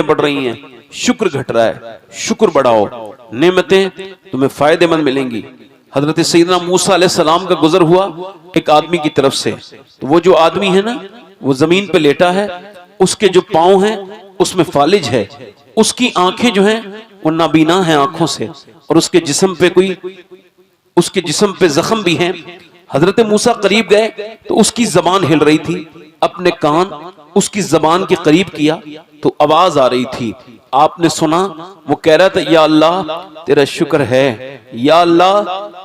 बढ़ रही हैं, शुक्र घट रहा है, शुक्र बढ़ाओ, नेमतें तुम्हें फायदेमंद मिलेंगी। हजरत सैयदना मूसा अलैहिस्सलाम का गुजर हुआ एक आदमी की तरफ से, तो वो जो आदमी है ना, वो जमीन पे लेटा है, उसके जो पांव हैं उसमें फालिज है, उसकी आंखें जो हैं वो नाबीना हैं आंखों से, और उसके जिस्म पे जख्म भी हैं। हजरत मूसा करीब गए तो उसकी जबान हिल रही थी, अपने कान उसकी जबान के करीब किया तो आवाज आ रही थी। आपने सुना वो कह रहा था, या अल्लाह तेरा शुक्र है, या अल्लाह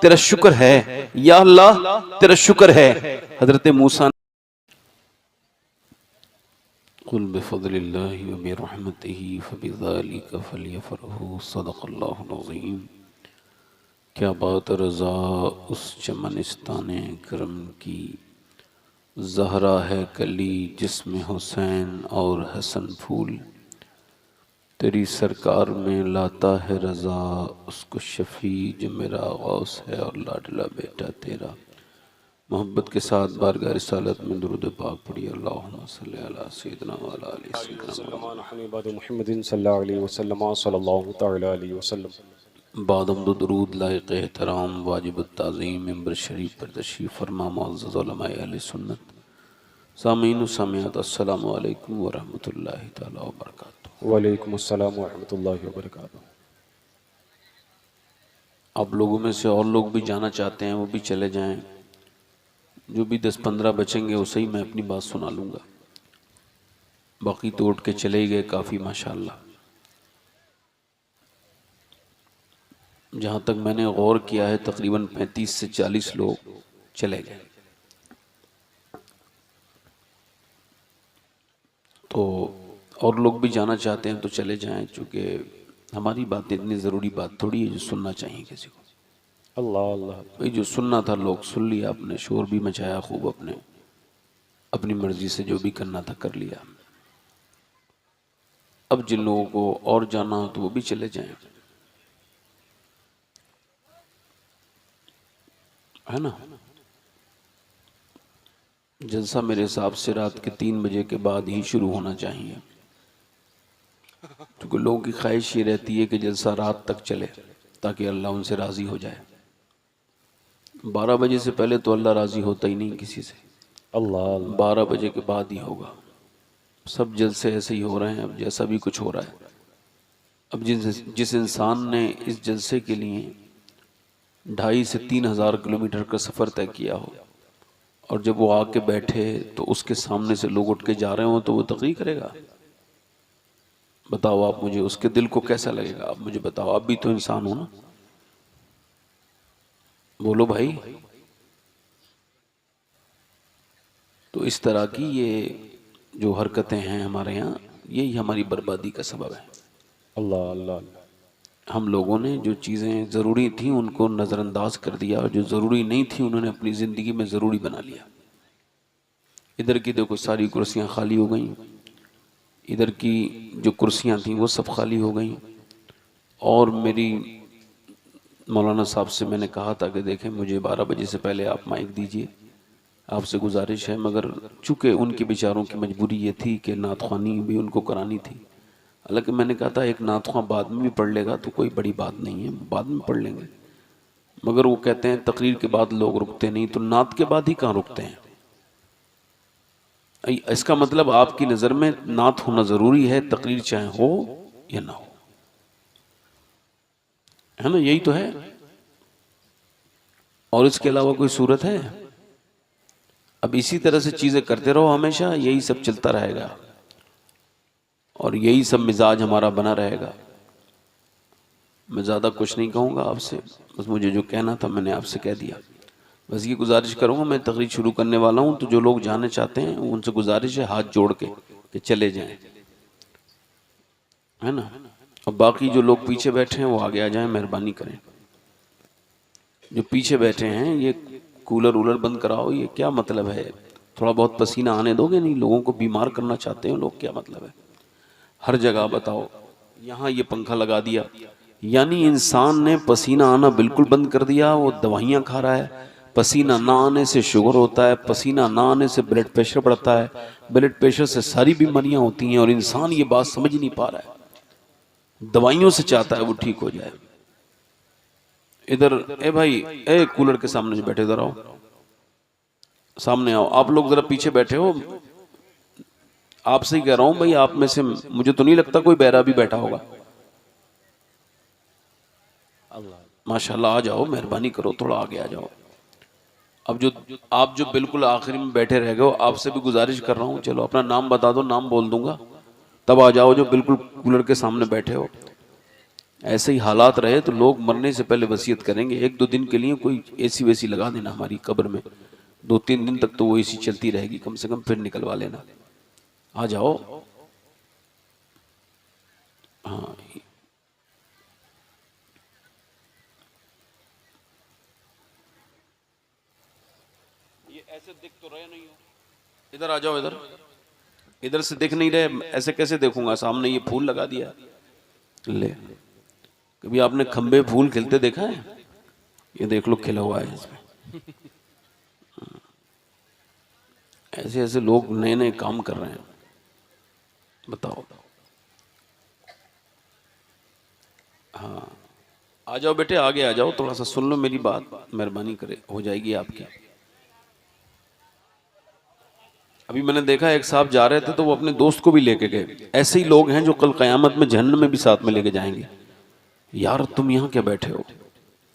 तेरा शुक्र है, या अल्लाह तेरा शुक्र है। हजरत मूसा कुल बिफज़लिल्लाहि व बिरहमतिही फबिज़ालिका फ़लियफ़रहू सदक़ल्लाहुल अज़ीम। क्या बात रज़ा उस चमनिस्ताने करम की, ज़हरा है कली जिसमें हुसैन और हसन फूल। तेरी सरकार में लाता है रज़ा उसको शफ़ी जो मेरा गौस है और लाडला बेटा तेरा। मोहब्बत के साथ बारगाह रिसालत में दुरूद पाक पढ़ी। अल्लाहुम्मा सल्ली अला सय्यिदिना व अला आलि सय्यिदिना। बादम दुरूद लायक़ एहतराम वाजिब ताज़ीम मिंबर शरीफ पर तशरीफ़ फरमा मुअज़्ज़ज़ उलमाए अहले सुन्नत। सामीन व सामियात अस्सलामु अलैकुम व रहमतुल्लाहि तआला व बरकातुहू। वालेकुम अस्सलाम व रहमतुल्लाहि व बरकातुहू। आप लोगों में से और लोग भी जाना चाहते हैं वो भी चले जाएं, जो भी 10-15 बचेंगे उसे ही मैं अपनी बात सुना लूँगा, बाकी तो उठ के चले ही गए काफ़ी माशाअल्लाह। जहाँ तक मैंने गौर किया है तकरीबन 35 से 40 लोग चले गए। तो और लोग भी जाना चाहते हैं तो चले जाएं, चूँकि हमारी बात इतनी ज़रूरी बात थोड़ी है जो सुनना चाहिए किसी को। अल्लाह अल्लाह भाई जो सुनना था लोग सुन लिया, अपने शोर भी मचाया खूब, अपनी मर्जी से जो भी करना था कर लिया। अब जिन लोगों को और जाना हो तो वो भी चले जाएं, है ना। जलसा मेरे हिसाब से रात के 3 बजे के बाद ही शुरू होना चाहिए, क्योंकि लोगों की ख्वाहिश ये रहती है कि जलसा रात तक चले ताकि अल्लाह उनसे राज़ी हो जाए। 12 बजे से पहले तो अल्लाह राज़ी होता ही नहीं किसी से, अल्लाह 12 बजे के बाद ही होगा। सब जलसे ऐसे ही हो रहे हैं, अब जैसा भी कुछ हो रहा है। अब जिस इंसान ने इस जलसे के लिए 2,500 से 3,000 किलोमीटर का सफ़र तय किया हो, और जब वो आके बैठे तो उसके सामने से लोग उठ के जा रहे हो तो वो तकरीर करेगा। बताओ आप मुझे, उसके दिल को कैसा लगेगा? आप मुझे बताओ, आप भी तो इंसान हो ना, बोलो भाई। तो इस तरह की ये जो हरकतें हैं हमारे यहाँ, यही हमारी बर्बादी का सबब है। अल्लाह अल्लाह। हम लोगों ने जो चीज़ें ज़रूरी थी उनको नज़रअंदाज कर दिया, और जो ज़रूरी नहीं थी उन्होंने अपनी ज़िंदगी में ज़रूरी बना लिया। इधर की देखो सारी कुर्सियाँ खाली हो गई, इधर की जो कुर्सियाँ थीं वो सब खाली हो गई। और मेरी मौलाना साहब से मैंने कहा था कि देखें मुझे 12 बजे से पहले आप माइक दीजिए, आपसे गुजारिश है। मगर चूँकि उनके बेचारों की मजबूरी ये थी कि नात ख़्वानी भी उनको करानी थी। हालांकि मैंने कहा था एक नात ख़्वां बाद में भी पढ़ लेगा तो कोई बड़ी बात नहीं है, बाद में पढ़ लेंगे। मगर वो कहते हैं तकरीर के बाद लोग रुकते नहीं, तो नात के बाद ही कहाँ रुकते हैं? इसका मतलब आपकी नज़र में नात होना ज़रूरी है, तकरीर चाहे हो या ना हो, है ना, यही तो है। और इसके अलावा कोई सूरत है? अब इसी तरह से चीज़ें करते रहो, हमेशा यही सब चलता रहेगा और यही सब मिजाज हमारा बना रहेगा। मैं ज़्यादा कुछ नहीं कहूँगा आपसे, बस मुझे जो कहना था मैंने आपसे कह दिया। बस ये गुजारिश करूँगा, मैं तकरीर शुरू करने वाला हूँ, तो जो लोग जाने चाहते हैं उनसे गुजारिश है हाथ जोड़ के कि चले जाएं, है ना। अब बाकी जो लोग पीछे बैठे हैं वो आगे आ जाएं, मेहरबानी करें। जो पीछे बैठे हैं ये कूलर वूलर बंद कराओ, ये क्या मतलब है? थोड़ा बहुत पसीना आने दोगे? नहीं, लोगों को बीमार करना चाहते हो लोग, क्या मतलब है? हर जगह बताओ, यहाँ ये पंखा लगा दिया, यानी इंसान ने पसीना आना बिल्कुल बंद कर दिया। वो दवाइयाँ खा रहा है, पसीना ना आने से शुगर होता है, पसीना ना आने से ब्लड प्रेशर बढ़ता है, ब्लड प्रेशर से सारी बीमारियां होती हैं और इंसान ये बात समझ नहीं पा रहा है, दवाइयों से चाहता है वो ठीक हो जाए। इधर ए भाई, ए कूलर के सामने जो बैठे, इधर आओ, सामने आओ। आप लोग जरा पीछे बैठे हो, आपसे ही कह रहा हूं भाई, आप में से मुझे तो नहीं लगता कोई बहरा भी बैठा होगा। माशाल्लाह, आ जाओ, मेहरबानी करो, थोड़ा आगे आ जाओ। अब जो आप जो बिल्कुल आखिरी में बैठे रह गए हो, आपसे भी गुजारिश कर रहा हूँ, चलो अपना नाम बता दो, नाम बोल दूंगा, तब आ जाओ जो बिल्कुल कूलर के सामने बैठे हो। ऐसे ही हालात रहे तो लोग मरने से पहले वसीयत करेंगे, 1-2 दिन के लिए कोई एसी वेसी लगा देना हमारी कब्र में, 2-3 दिन तक तो वो एसी चलती रहेगी कम से कम, फिर निकलवा लेना। आ जाओ। हाँ, ये ऐसे दिख तो रहे नहीं हो, इधर आ जाओ, इधर से दिख नहीं रहे, ऐसे कैसे देखूंगा? सामने ये फूल लगा दिया। ले, कभी आपने खंबे फूल खिलते देखा है? ये देख लो खिला हुआ है इसमें। ऐसे ऐसे लोग नए नए काम कर रहे हैं, बताओ। हाँ, आ जाओ बेटे, आगे आ जाओ, थोड़ा सा सुन लो मेरी बात, मेहरबानी करे, हो जाएगी आपकी। अभी मैंने देखा एक साहब जा रहे थे तो वो अपने दोस्त को भी लेके गए। ऐसे ही लोग हैं जो कल कयामत में जहन्नम में भी साथ में लेके जाएंगे। यार तुम यहाँ क्या बैठे हो,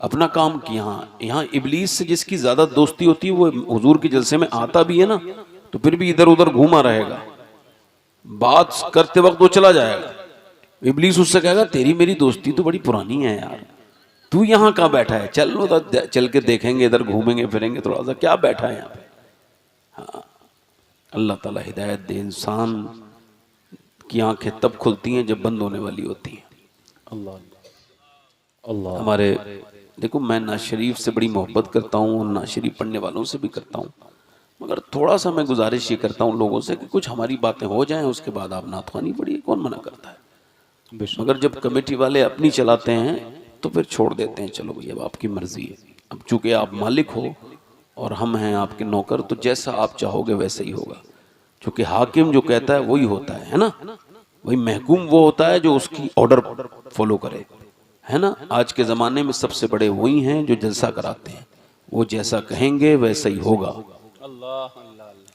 अपना काम किया। यहाँ इबलीस से जिसकी ज्यादा दोस्ती होती है वो हुजूर के जलसे में आता भी है ना, तो फिर भी इधर उधर घूमा रहेगा, बात करते वक्त वो चला जाएगा। इबलीस उससे कहेगा तेरी मेरी दोस्ती तो बड़ी पुरानी है यार, तू यहाँ कहाँ बैठा है, चल लो तो चल के देखेंगे, इधर घूमेंगे फिरेंगे थोड़ा सा, क्या बैठा है यहाँ पे। हाँ, अल्लाह ताला हिदायत दे। इंसान की आंखें तब खुलती हैं जब बंद होने वाली होती हैं। अल्लाह अल्लाह। हमारे देखो, मैं ना शरीफ से बड़ी मोहब्बत करता हूँ और ना शरीफ पढ़ने वालों से भी करता हूँ, मगर थोड़ा सा मैं गुजारिश ये करता हूँ लोगों से कि कुछ हमारी बातें हो जाएं, उसके बाद आप नातवानी पढ़िए, कौन मना करता है। मगर जब कमेटी वाले अपनी चलाते हैं तो फिर छोड़ देते हैं, चलो भाई अब आपकी मर्जी है। अब चूंकि आप मालिक हो और हम हैं आपके नौकर, तो जैसा आप चाहोगे वैसे ही होगा। क्योंकि हाकिम जो कहता है वही होता है ना, वही महकूम वो होता है जो उसकी ऑर्डर फॉलो करे, है ना। आज के ज़माने में सबसे बड़े वही हैं जो जलसा कराते हैं, वो जैसा कहेंगे वैसा ही होगा।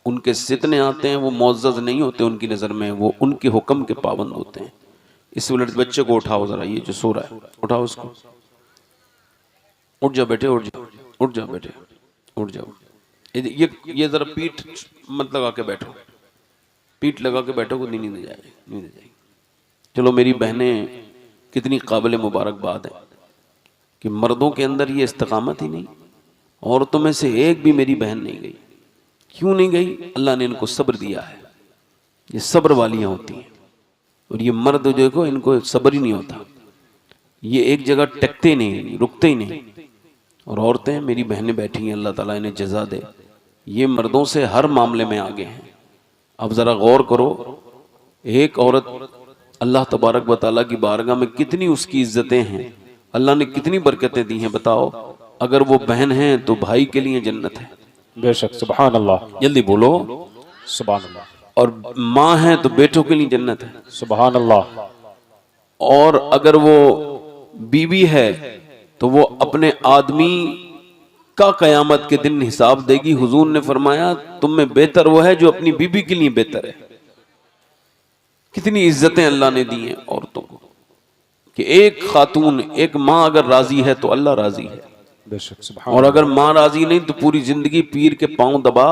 उनके जितने आते हैं वो मुअज़्ज़ज़ नहीं होते उनकी नज़र में, वो उनके हुक्म के पाबंद होते हैं। इस वक्त बच्चे को उठाओ जरा, ये जो सो रहा है उठाओ उसको, उठ जाओ बेटे, उठ जाओ, उठ जाओ बेटे, उठ जाओ। ये जरा पीठ मत लगा के बैठो, पीठ लगा के बैठो, नींद नहीं जाएगी, नींद जाएगी। चलो मेरी बहनें, कितनी काबिल मुबारकबाद है कि मर्दों के अंदर ये इस्तिकामत ही नहीं, औरतों में से एक भी मेरी बहन नहीं गई। क्यों नहीं गई? अल्लाह ने इनको सब्र दिया है, ये सब्र वालियाँ होती हैं। और ये मर्द देखो, इनको सब्र ही नहीं होता, ये एक जगह टिकते नहीं, रुकते ही नहीं। और औरतें मेरी बहनें बैठी हैं, अल्लाह ताला इन्हें जज़ा दे, ये मर्दों से हर मामले में आगे हैं। अब ज़रा गौर करो, एक औरत अल्लाह तबारक व तआला की बारगाह में कितनी उसकी इज्जतें हैं, अल्लाह ने कितनी बरकतें दी हैं। बताओ, अगर वो बहन है तो भाई के लिए जन्नत है, बेशक, सुभान अल्लाह, जल्दी बोलो, सुभान अल्लाह। और माँ है तो बेटों के लिए जन्नत है, सुभान अल्लाह। और अगर वो बीवी है तो वो अपने आदमी का कयामत के दिन हिसाब देगी। हुजूर ने फरमाया तुम में बेहतर वो है जो अपनी बीबी के लिए बेहतर है। कितनी इज्जतें अल्लाह ने दी हैं औरतों को कि एक खातून, एक माँ अगर राजी है तो अल्लाह राजी है। बेशक, सुभान। और अगर माँ राजी नहीं तो पूरी जिंदगी पीर के पांव दबा,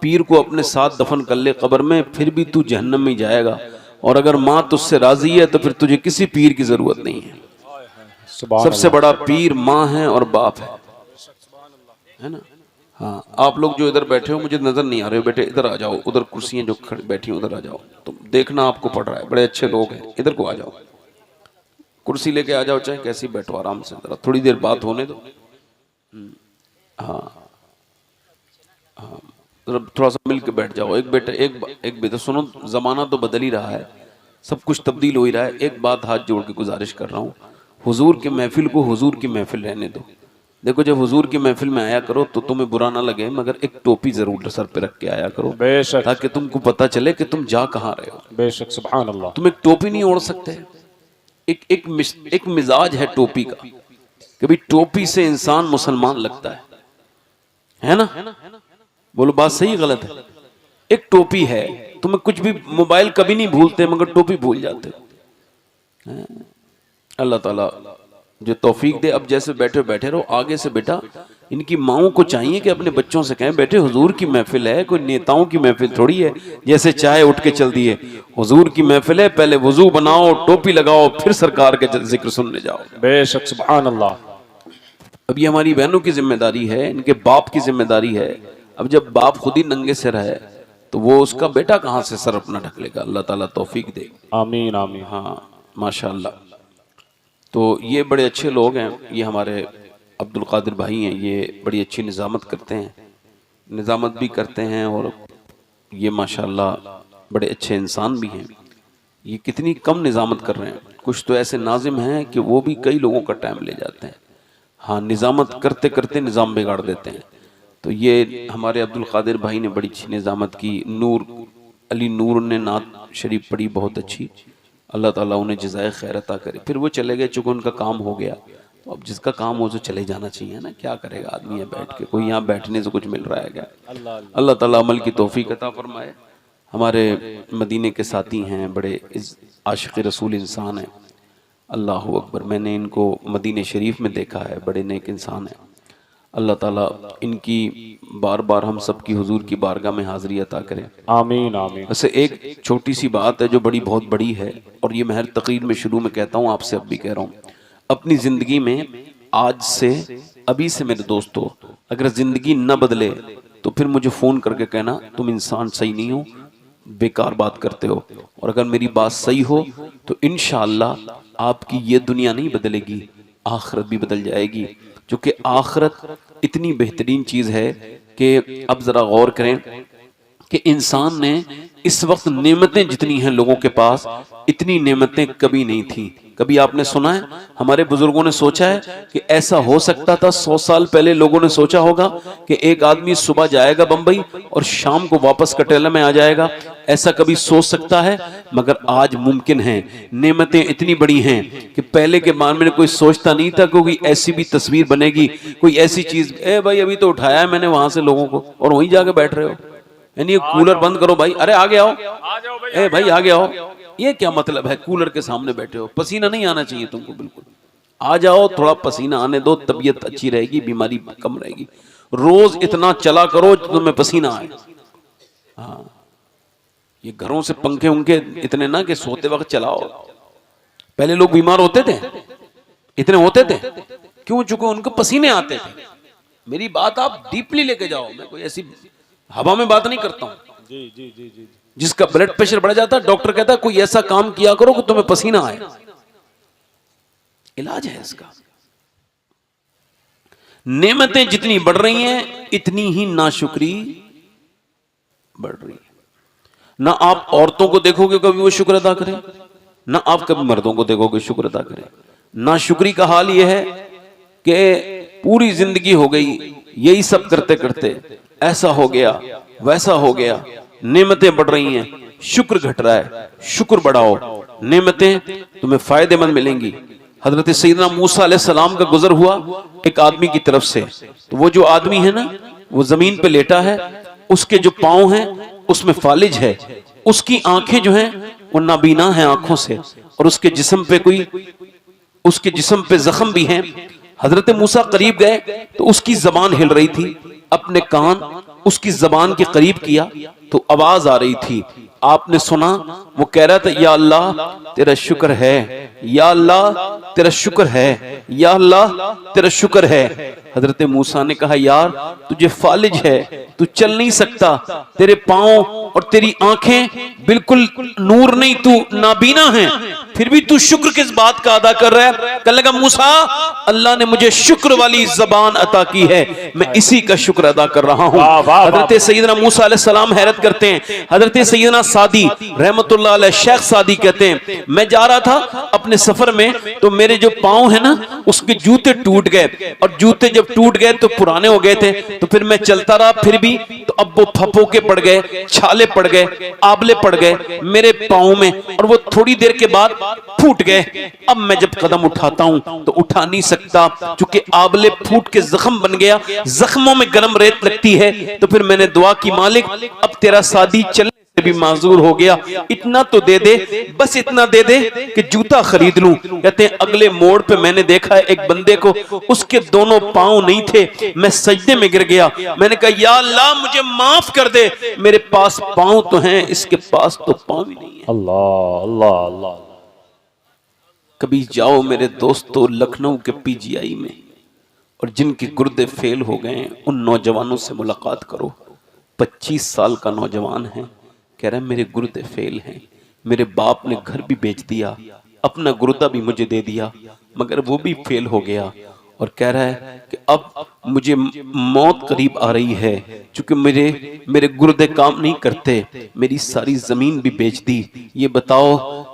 पीर को अपने साथ दफन कर ले कब्र में, फिर भी तू जहन्नम में जाएगा। और अगर माँ तुझसे राजी है तो फिर तुझे किसी पीर की जरूरत नहीं है। सबसे बड़ा पीर माँ है और बाप है ना। हाँ, आप लोग जो इधर बैठे हो मुझे नजर नहीं आ रहे हो, बेटे इधर आ जाओ, उधर कुर्सियां जो बैठी हैं उधर आ जाओ, तुम देखना आपको पड़ रहा है, बड़े अच्छे लोग हैं, इधर को आ जाओ, कुर्सी लेके आ जाओ, चाहे कैसी बैठो आराम से, जरा थोड़ी देर बात होने दो। हाँ हाँ, थोड़ा सा मिल के बैठ जाओ। एक बेटा, एक बेटा सुनो, जमाना तो बदल ही रहा है, सब कुछ तब्दील हो ही रहा है। एक बात हाथ जोड़ के गुजारिश कर रहा हूँ, हुजूर के महफिल को हुजूर की महफिल रहने दो। देखो जब हुजूर की महफिल में आया करो तो तुम्हें बुरा ना लगे, मगर एक टोपी जरूर सर पे रख के आया करो, बेशक ताकि तुमको पता चले कि तुम जा कहाँ रहे हो। बेशक सुभान अल्लाह। तुम एक टोपी नहीं ओढ़ सकते। एक मिजाज है टोपी का, कभी टोपी से इंसान मुसलमान लगता है ना? बोलो बात सही गलत है? एक टोपी है, तुम्हें कुछ भी, मोबाइल कभी नहीं भूलते मगर टोपी भूल जाते हो। अल्लाह ताला जो तौफीक दे। अब जैसे बैठे बैठे रहो, आगे से बेटा इनकी माओं को चाहिए कि अपने बच्चों से कहें बेटे हुजूर की महफिल है, कोई नेताओं की महफिल थोड़ी है जैसे चाहे उठ के चल दिए। हुजूर की महफिल है, पहले वजू बनाओ, टोपी लगाओ, फिर सरकार के जिक्र सुनने जाओ। बेशक सुभान अल्लाह। अब ये हमारी बहनों की जिम्मेदारी है, इनके बाप की जिम्मेदारी है। अब जब बाप खुद ही नंगे सिर है तो वो उसका बेटा कहाँ से सर अपना ढक लेगा? अल्लाह ताला तौफीक दे। आमीन आमीन। हाँ माशाअल्लाह। तो ये बड़े अच्छे लोग हैं, ये हमारे अब्दुल कादिर भाई हैं, ये बड़ी अच्छी निज़ामत करते हैं, निज़ामत भी करते हैं और ये माशाअल्लाह बड़े अच्छे इंसान भी हैं। ये कितनी कम निज़ामत कर रहे हैं। कुछ तो ऐसे नाजिम हैं कि वो भी कई लोगों का टाइम ले जाते हैं। हाँ, निज़ामत करते करते निज़ाम बिगाड़ देते हैं। तो ये हमारे अब्दुल कादिर भाई ने बड़ी अच्छी निज़ामत की। नूर अली नूर ने नात शरीफ पढ़ी बहुत अच्छी, अल्लाह ताला उन्हें जज़ाए खैर अता करे। फिर वो चले गए, चूँकि उनका काम हो गया, तो अब जिसका काम हो तो चले जाना चाहिए ना, क्या करेगा आदमी है बैठ के, कोई यहाँ बैठने से कुछ मिल रहा है क्या? अल्लाह ताला अमल की तौफीक अता फरमाए। हमारे मदीने के साथी हैं, बड़े आशिक़ रसूल इंसान हैं, अल्लाह अकबर। मैंने इनको मदीने शरीफ में देखा है, बड़े नेक इंसान हैं। अल्लाह ताला इनकी बार बार हम सब की हुजूर की बारगाह में हाज़िरी अता करें। आमीन आमीन। वैसे एक छोटी सी बात है जो बड़ी बहुत बड़ी है, और ये मैं हर तकरीर में शुरू में कहता हूँ, आपसे अब भी कह रहा हूँ। अपनी ज़िंदगी में आज से, अभी से मेरे दोस्तों, अगर ज़िंदगी न बदले तो फिर मुझे फ़ोन करके कहना तुम इंसान सही नहीं हो, बेकार बात करते हो। और अगर मेरी बात सही हो तो इंशाअल्लाह आपकी ये दुनिया नहीं बदलेगी, आखिरत भी बदल जाएगी। क्योंकि आखिरत इतनी बेहतरीन चीज़ है कि अब ज़रा गौर करें कि इंसान ने इस वक्त नेमतें जितनी हैं लोगों के पास, इतनी नेमतें कभी नहीं थी। कभी आपने सुना है हमारे बुजुर्गों ने सोचा है कि ऐसा हो सकता था? 100 साल पहले लोगों ने सोचा होगा कि एक आदमी सुबह जाएगा बंबई और शाम को वापस कटेला में आ जाएगा? ऐसा कभी सोच सकता है? मगर आज मुमकिन है। नेमतें इतनी बड़ी हैं कि पहले के बारे में कोई सोचता नहीं था, क्योंकि ऐसी भी तस्वीर बनेगी, कोई ऐसी चीज, ए भाई अभी तो उठाया है मैंने वहां से लोगों को और वहीं जाके बैठ रहे हो। यानी ये कूलर बंद करो भाई, अरे आगे आओ, ए भाई आगे आओ। ये क्या मतलब है? कूलर के सामने बैठे हो, पसीना नहीं आना चाहिए तुमको, बिल्कुल आ जाओ, थोड़ा पसीना आने दो, तबीयत अच्छी रहेगी, बीमारी कम रहेगी। रोज इतना चला करो तुम्हें पसीना आए। हाँ, ये घरों से पंखे उनके इतने ना कि सोते वक्त चलाओ। पहले लोग बीमार होते थे, इतने होते थे क्यों? चूंकि उनको पसीने आते थे। मेरी बात आप डीपली लेके जाओ, मैं कोई ऐसी हवा में बात नहीं करता हूं। जी जी जी जी। जिसका ब्लड प्रेशर बढ़ जाता है, डॉक्टर कहता है कोई ऐसा काम किया करो कि तुम्हें पसीना आए। इलाज है इसका। नेमतें जितनी बढ़ रही हैं, इतनी ही नाशुक्री बढ़ रही है। ना आप औरतों को देखोगे कभी वो शुक्र अदा करें, ना आप कभी मर्दों को देखोगे शुक्र अदा करें। नाशुक्री का हाल यह है कि पूरी जिंदगी हो गई यही सब करते करते, ऐसा हो गया वैसा हो गया, नेमतें बढ़ रही हैं, शुक्र घट रहा है। शुक्र बढ़ाओ, नेमतें तुम्हें फायदेमंद मिलेंगी। हजरत सैयदना मूसा अलैहिस्सलाम का गुजर हुआ एक आदमी की तरफ से, तो वो जो आदमी है ना, वो जमीन पे लेटा है, उसके जो पांव हैं उसमें फालिज है, उसकी आंखें जो हैं वो नाबीना हैं आंखों से, और उसके जिस्म पे जख्म भी हैं। हजरत मूसा करीब गए तो उसकी जबान हिल रही थी, अपने कान उसकी जबान के करीब किया तो आवाज आ रही थी। आपने सुना वो कह रहा था, या अल्लाह तेरा शुक्र है, या अल्लाह तेरा शुक्र है, या अल्लाह तेरा शुक्र है। हजरत मूसा ने कहा, यार तुझे फालिज है, तू चल नहीं सकता, तेरे पांव और तेरी आंखें बिल्कुल नूर नहीं, तू नाबीना है, फिर भी तू शुक्र किस बात का अदा कर रहा है? कहने लगा मूसा, अल्लाह ने मुझे शुक्र वाली जबान अता की है, मैं इसी का शुक्र अदा कर रहा हूँ। हजरत सैयदना मूसा अलैहिस्सलाम हैरत करते हैं। हजरत सैयदना सादी रहमतुल्लाह अलैह, शेख सादी कहते हैं, मैं जा रहा था अपने सफर में, तो मेरे जो पाँव है ना उसके जूते टूट गए, और जूते जब टूट गए तो पुराने हो गए थे, तो फिर मैं चलता रहा, फिर भी तो अब वो फपोके पड़ गए, छाले पड़ गए, आबले पड़ गए मेरे पाँव में, और वो थोड़ी देर के बाद फूट गए। अब मैं जब कदम उठाता हूं तो उठा नहीं सकता, क्योंकि आबले फूट के जख्म बन गया, जख्मों में गर्म रेत लगती है। तो फिर मैंने दुआ की, मालिक अब तेरा सादी चलने से भी माजूर हो गया, इतना तो दे दे, बस इतना दे दे कि जूता खरीद लूं। कहते हैं अगले मोड़ पे मैंने देखा एक बंदे को, उसके दोनों पांव नहीं थे, मैं सजदे में गिर गया। मैंने कहा या अल्लाह मुझे माफ कर दे, मेरे पास पांव तो हैं, इसके पास तो पांव ही नहीं है। अल्लाह अल्लाह अल्लाह। कभी जाओ मेरे दोस्तों लखनऊ के पीजीआई में, और जिनके गुर्दे फेल हो गए उन नौजवानों से मुलाकात करो। 25 साल का नौजवान है, कह रहा है मेरे गुर्दे फेल हैं, मेरे बाप ने घर भी बेच दिया, अपना गुर्दा भी मुझे दे दिया, मगर वो भी फेल हो गया, और कह रहा है कि अब मुझे मौत करीब आ रही है, क्योंकि मेरे गुर्दे काम नहीं करते, मेरी सारी जमीन भी बेच दी। ये बताओ,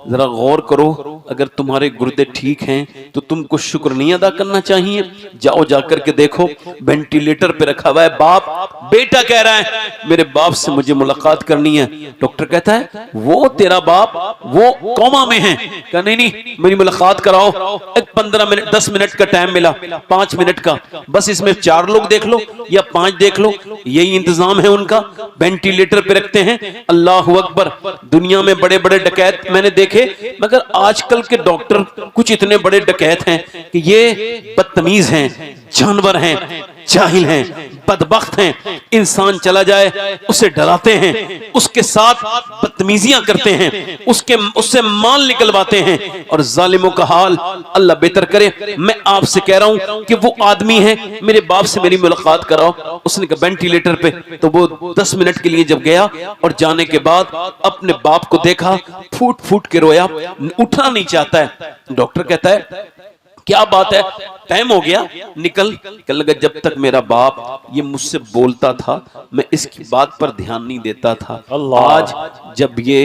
जरा गौर करो, अगर तुम्हारे गुर्दे ठीक हैं तो तुमको शुक्र नहीं अदा करना चाहिए? जाओ जाकर के देखो, वेंटिलेटर पे रखा हुआ है बाप, बेटा कह रहा है मेरे बाप से मुझे मुलाकात करनी है। डॉक्टर कहता है वो तेरा बाप वो कोमा में है। कहा नहीं नहीं, मेरी मुलाकात कराओ। 15 मिनट 10 मिनट का टाइम मिला, 5 मिनट का, बस इसमें 4 लोग देख लो या 5 देख लो, यही इंतजाम है उनका। वेंटिलेटर पे रखते हैं। अल्लाह अकबर। दुनिया में बड़े बड़े डकैत मैंने देखे, मगर आजकल के डॉक्टर कुछ इतने बड़े डकैत हैं कि ये बदतमीज हैं, जानवर हैं, जाहिल हैं, बदबख्त हैं। इंसान चला जाए उसे डराते हैं, उसके साथ बदतमीजियां करते हैं, उससे माल निकलवाते हैं, और जालिमों का हाल अल्लाह बेहतर करे। मैं आपसे कह रहा हूं कि वो आदमी है, मेरे बाप से मेरी मुलाकात कराओ। उसने कहा वेंटिलेटर पे, तो वो 10 मिनट के लिए जब गया और जाने के बाद अपने बाप को देखा, फूट फूट के रोया, उठना नहीं चाहता है। डॉक्टर कहता है क्या बात है, टाइम हो गया, निकल। कल लगा जब तक मेरा बाप ये मुझसे बोलता था मैं इसकी बात पर ध्यान नहीं देता था। आज जब ये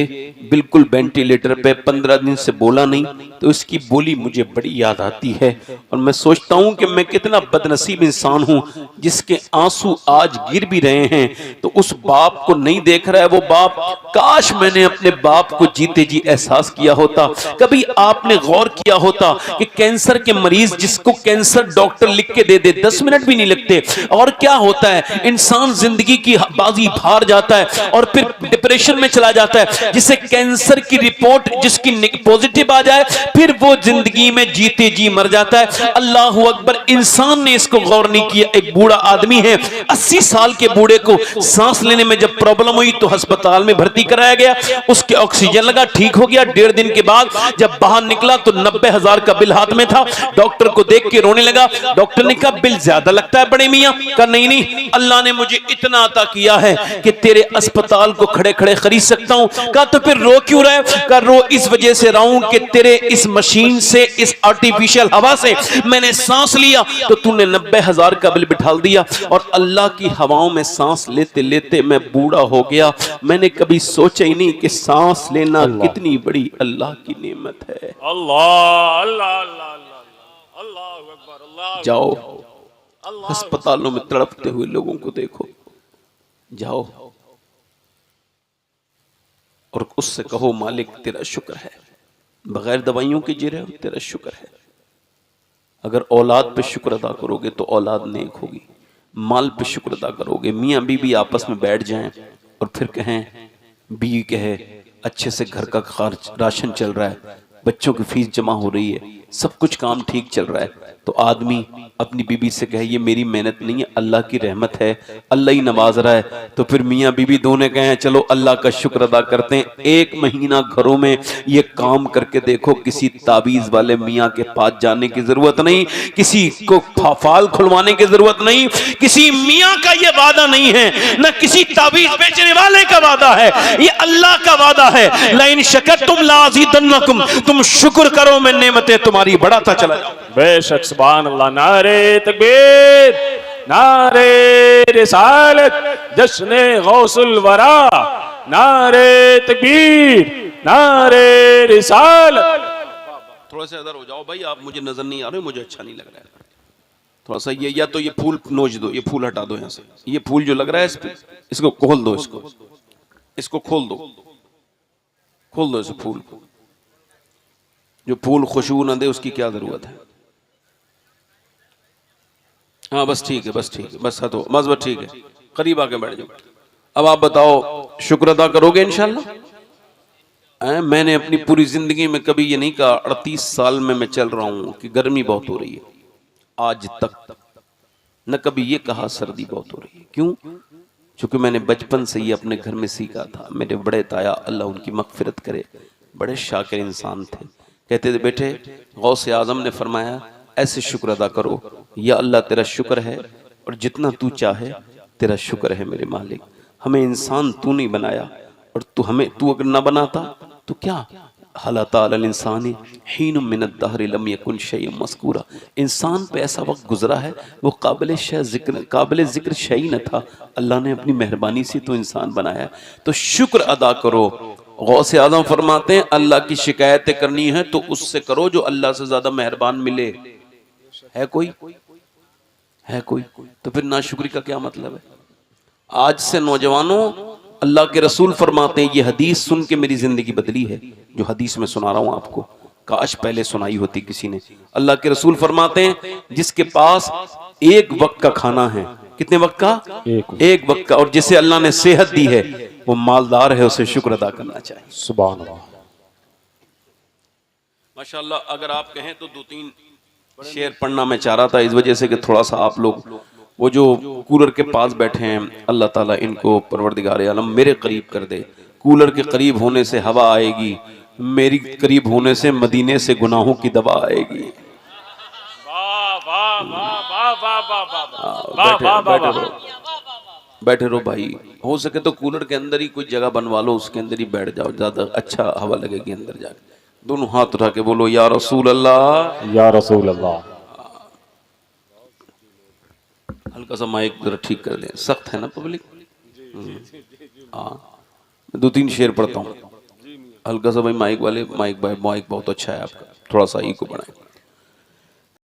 बिल्कुल वेंटिलेटर पे 15 दिन से बोला नहीं, तो इसकी बोली मुझे बड़ी याद आती है, और मैं सोचता हूं कि मैं कितना बदनसीब इंसान हूं जिसके आंसू आज गिर भी रहे हैं तो उस बाप को नहीं देख रहा है वो बाप। काश मैंने अपने बाप को जीते जी एहसास किया होता। कभी आपने गौर किया होता कि कैंसर के मरीज जिसको कैंसर डॉक्टर लिख के दे दे, 10 मिनट भी नहीं लगते, और क्या होता है, इंसान जिंदगी की बाजी हार जाता है और फिर डिप्रेशन में चला जाता है। जिसे कैंसर की रिपोर्ट जिसकी पॉजिटिव आ जाए, फिर वो जिंदगी में जीते जी मर जाता है। अल्लाह अकबर। इंसान ने इसको गौर नहीं किया। एक बूढ़ा आदमी है, 80 साल के बूढ़े को सांस लेने में जब प्रॉब्लम हुई तो अस्पताल में भर्ती कराया गया, उसके ऑक्सीजन लगा, ठीक हो गया। 1.5 दिन के बाद जब बाहर निकला तो 90,000 का बिल हाथ में था। डॉक्टर को देख के रोने लगा। डॉक्टर ने कहा बिल ज्यादा लगता है बड़े मियां। कहा नहीं नहीं, अल्लाह ने मुझे इतना अता किया है कि तेरे अस्पताल को खड़े खड़े खरीद सकता हूं। कहा तो फिर रो क्यों रहे? कहा रो इस वजह से रहा हूं कि तेरे इस मशीन से, इस आर्टिफिशियल हवा से मैंने सांस लिया तो तूने 90,000 का बिल बिठा दिया, और अल्लाह की हवाओं में सांस लेते लेते मैं बूढ़ा हो गया। मैंने कभी सोचा ही नहीं कि सांस लेना कितनी बड़ी अल्लाह की नेमत है। अल्लाह अल्लाह अल्लाह अल्लाह अकबर। अल्लाह जाओ अस्पतालों में तड़पते हुए लोगों को देखो, जाओ और उससे कहो मालिक तेरा शुक्र है, बगैर दवाइयों के जी रहे हो, तेरा शुक्र है। अगर औलाद पे शुक्र अदा करोगे तो औलाद नेक होगी, माल पे शुक्र अदा करोगे। मियाँ बीवी आपस में बैठ जाएं और फिर कहें, बीवी कहे अच्छे से घर का खर्च राशन चल रहा है, बच्चों की फीस जमा हो रही है, सब कुछ काम ठीक चल रहा है, तो आदमी अपनी बीबी से कहे ये मेरी मेहनत नहीं है, अल्लाह की रहमत है, अल्लाह ही नवाज रहा है, तो फिर मियाँ बीबी दोनों कहें चलो अल्लाह का शुक्र अदा करते हैं। 1 महीना घरों में ये काम करके देखो, किसी ताबीज वाले मियाँ के पास जाने की जरूरत नहीं, किसी को फाल खुलवाने की जरूरत नहीं, किसी मियाँ का ये वादा नहीं है, न किसी ताबीज बेचने वाले का वादा है, ये अल्लाह का वादा है। लाइन शकरतुम लाज़ीदन्नकुम, तुम शुक्र करो मैं नेमतें तुम्हारी बढ़ाता चला जाऊं। बेशक सुभान अल्लाह। नारे तकबीर, नारे रिसालत, जश्ने गौसुल वरा, नारे तकबीर, नारे रिसालत। थोड़ा सा इधर हो जाओ भाई, आप मुझे नजर नहीं आ रहे, मुझे अच्छा नहीं लग रहा है। थोड़ा सा ये, या तो ये फूल नोच दो, ये फूल हटा दो यहाँ से, ये फूल जो लग रहा है इस पे, इसको खोल दो, इसको खोल दो, खोल दो इस फूल को। जो फूल खुशबू न दे उसकी क्या जरूरत है। हाँ बस ठीक है, बस ठीक है, बस हटो, बस बस ठीक है, करीब आके बैठ जाओ। अब आप बताओ शुक्र अदा करोगे इंशाल्लाह। मैंने अपनी पूरी जिंदगी में कभी ये नहीं कहा, 38 साल में मैं चल रहा हूं कि गर्मी बहुत हो रही है, आज तक न कभी ये कहा सर्दी बहुत हो रही है। क्यों? क्योंकि मैंने बचपन से ही अपने घर में सीखा था। मेरे बड़े ताया, अल्लाह उनकी मगफिरत करे, बड़े शाकिर इंसान थे। कहते थे बेटे, गौसे आजम ने फरमाया ऐसे शुक्र अदा करो, या अल्लाह तेरा शुक्र है और जितना तू चाहे तेरा शुक्र है मेरे मालिक। हमें इंसान तू नहीं बनाया, और तू अगर ना बनाता तो क्या, इंसानी हीन मिनत दहर लम यकुन शैअन मज़कूरा, इंसान पे ऐसा वक्त गुजरा है वो काबिल जिक्र शैई न था, अल्लाह ने अपनी मेहरबानी से तो इंसान बनाया। तो शुक्र अदा करो। गौसे आज़म फरमाते हैं अल्लाह की शिकायतें करनी है तो उससे करो जो अल्लाह से ज्यादा मेहरबान मिले। है कोई? है कोई? तो फिर नाशुक्री का क्या मतलब है? आज से नौजवानों, अल्लाह के रसूल फरमाते हैं, ये हदीस सुन के मेरी जिंदगी बदली है, जो हदीस में सुना रहा हूं आपको, काश पहले सुनाई होती किसी ने। अल्लाह के रसूल फरमाते हैं जिसके पास एक वक्त का खाना है, कितने वक्त का? एक वक्त का, और जिसे अल्लाह ने सेहत दी है वो मालदार है, उसे शुक्र अदा करना चाहिए। सुभान अल्लाह, माशाअल्लाह। अगर आप कहें तो 2-3 शेर पढ़ना मैं चाह रहा था, इस वजह से कि थोड़ा सा आप लोग वो जो कूलर के पास बैठे हैं, अल्लाह ताला इनको परवरदिगार आलम मेरे करीब कर दे। कूलर के करीब होने से हवा आएगी, मेरी करीब होने से मदीने से गुनाहों की दवा आएगी। बैठे रहो भाई, हो सके तो कूलर के अंदर ही कोई जगह बनवा लो, उसके अंदर ही बैठ जाओ, ज्यादा अच्छा हवा लगेगी अंदर जाके। दोनों हाथ उठा के बोलो या रसूल अल्लाह, या रसूल अल्लाह। हल्का सा माइक जरा ठीक कर दें, सख्त है ना पब्लिक। हाँ, 2-3 शेर पढ़ता हूँ, हल्का सा भाई माइक वाले, माइक बहुत अच्छा है आपका, थोड़ा सा ई को बढ़ाएं।